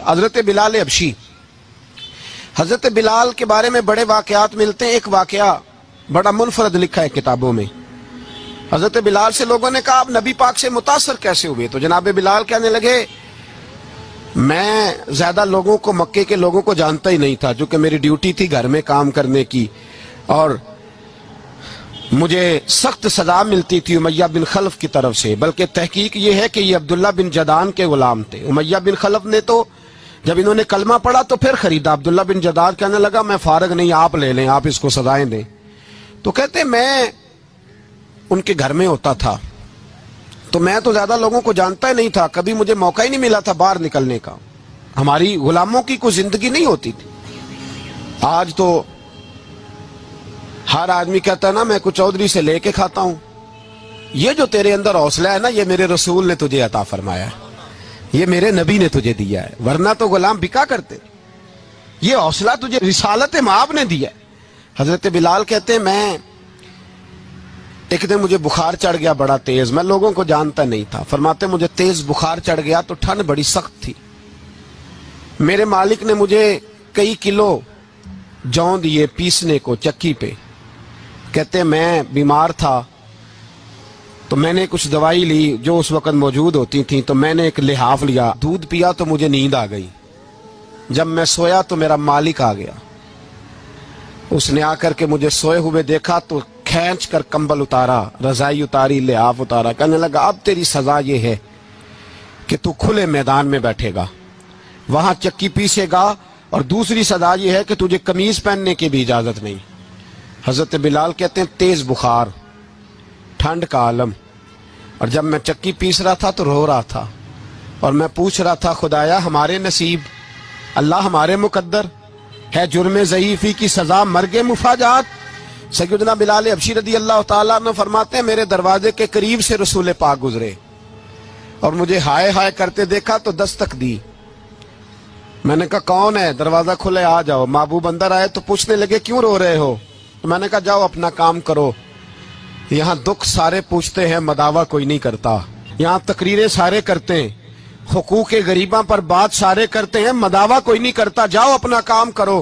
حضرت بلال حبشی، حضرت بلال کے بارے میں بڑے واقعات ملتے ہیں۔ ایک واقعہ بڑا منفرد لکھا ہے کتابوں میں۔ حضرت بلال سے لوگوں نے کہا آپ نبی پاک سے متاثر کیسے ہوئے؟ تو جناب بلال کہنے لگے میں زیادہ لوگوں کو، مکے کے لوگوں کو جانتا ہی نہیں تھا، چونکہ میری ڈیوٹی تھی گھر میں کام کرنے کی، اور مجھے سخت سزا ملتی تھی امیہ بن خلف کی طرف سے۔ بلکہ تحقیق یہ ہے کہ یہ عبداللہ بن جدان کے غلام تھے۔ امیہ بن خلف نے تو جب انہوں نے کلمہ پڑھا تو پھر خریدا۔ عبداللہ بن جدان کہنے لگا میں فارغ نہیں، آپ لے لیں، آپ اس کو سزائیں دیں۔ تو کہتے میں ان کے گھر میں ہوتا تھا، تو میں تو زیادہ لوگوں کو جانتا ہی نہیں تھا، کبھی مجھے موقع ہی نہیں ملا تھا باہر نکلنے کا۔ ہماری غلاموں کی کوئی زندگی نہیں ہوتی تھی۔ آج تو ہر آدمی کہتا ہے نا میں کچھ چودھری سے لے کے کھاتا ہوں۔ یہ جو تیرے اندر حوصلہ ہے نا، یہ میرے رسول نے تجھے عطا فرمایا ہے، یہ میرے نبی نے تجھے دیا ہے، ورنہ تو غلام بکا کرتے۔ یہ حوصلہ تجھے رسالت مآب نے دیا ہے۔ حضرت بلال کہتے ہیں میں ایک دن مجھے بخار چڑھ گیا بڑا تیز، میں لوگوں کو جانتا نہیں تھا۔ فرماتے مجھے تیز بخار چڑھ گیا تو ٹھنڈ بڑی سخت تھی، میرے مالک نے مجھے کئی کلو جوں دیے پیسنے کو چکی پہ۔ کہتے ہیں میں بیمار تھا تو میں نے کچھ دوائی لی جو اس وقت موجود ہوتی تھیں، تو میں نے ایک لحاف لیا، دودھ پیا تو مجھے نیند آ گئی۔ جب میں سویا تو میرا مالک آ گیا، اس نے آ کر کے مجھے سوئے ہوئے دیکھا تو کھینچ کر کمبل اتارا، رضائی اتاری، لحاف اتارا، کہنے لگا اب تیری سزا یہ ہے کہ تو کھلے میدان میں بیٹھے گا، وہاں چکی پیسے گا، اور دوسری سزا یہ ہے کہ تجھے قمیض پہننے کی بھی اجازت نہیں۔ حضرت بلال کہتے ہیں تیز بخار، ٹھنڈ کا عالم، اور جب میں چکی پیس رہا تھا تو رو رہا تھا، اور میں پوچھ رہا تھا خدایا ہمارے نصیب، اللہ ہمارے مقدر ہے جرم ضعیفی کی سزا مرگ مفاجات۔ سیدنا بلال حبشی رضی اللہ تعالیٰ عنہ فرماتے ہیں میرے دروازے کے قریب سے رسول پاک گزرے اور مجھے ہائے ہائے کرتے دیکھا تو دستک دی۔ میں نے کہا کون ہے؟ دروازہ کھلے آ جاؤ۔ محبوب اندر آئے تو پوچھنے لگے کیوں رو رہے ہو؟ تو میں نے کہا جاؤ اپنا کام کرو، یہاں دکھ سارے پوچھتے ہیں مداوع کوئی نہیں کرتا، یہاں تقریریں سارے کرتے ہیں، حقوق غریباں پر بات سارے کرتے ہیں، مداوع کوئی نہیں کرتا، جاؤ اپنا کام کرو۔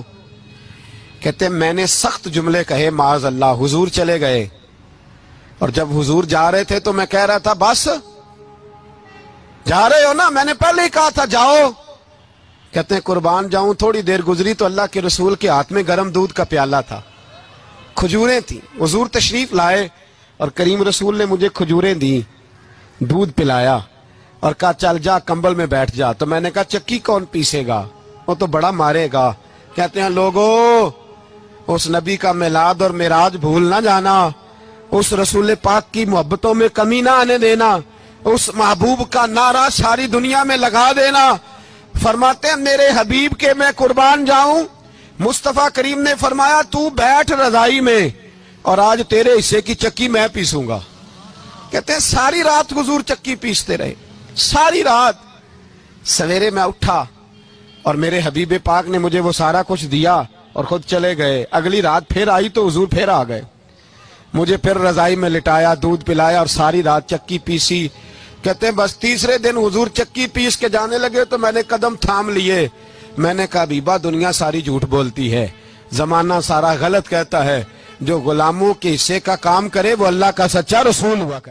کہتے ہیں میں نے سخت جملے کہے معاذ اللہ، حضور چلے گئے، اور جب حضور جا رہے تھے تو میں کہہ رہا تھا بس جا رہے ہو نا، میں نے پہلے ہی کہا تھا جاؤ۔ کہتے ہیں قربان جاؤں، تھوڑی دیر گزری تو اللہ کے رسول کے ہاتھ میں گرم دودھ کا پیالہ تھا، کھجوریں تھیں، حضور تشریف لائے اور کریم رسول نے مجھے کھجوریں دی، دودھ پلایا اور کہا چل جا کمبل میں بیٹھ جا۔ تو میں نے کہا چکی کون پیسے گا؟ وہ تو بڑا مارے گا۔ کہتے ہیں لوگو اس نبی کا میلاد اور معراج بھول نہ جانا، اس رسول پاک کی محبتوں میں کمی نہ آنے دینا، اس محبوب کا نعرہ ساری دنیا میں لگا دینا۔ فرماتے ہیں میرے حبیب کے میں قربان جاؤں، مصطفیٰ کریم نے فرمایا تو بیٹھ رضائی میں اور آج تیرے حصے کی چکی میں پیسوں گا۔ کہتے ہیں ساری رات حضور چکی پیستے رہے، ساری رات۔ سویرے میں اٹھا اور میرے حبیب پاک نے مجھے وہ سارا کچھ دیا اور خود چلے گئے۔ اگلی رات پھر آئی تو حضور پھر آ گئے، مجھے پھر رضائی میں لٹایا، دودھ پلایا اور ساری رات چکی پیسی۔ کہتے ہیں بس تیسرے دن حضور چکی پیس کے جانے لگے تو میں نے قدم تھام لیے، میں نے کہا حبیبہ دنیا ساری جھوٹ بولتی ہے، زمانہ سارا غلط کہتا ہے، جو غلاموں کے حصے کا کام کرے وہ اللہ کا سچا رسول ہوا کرے۔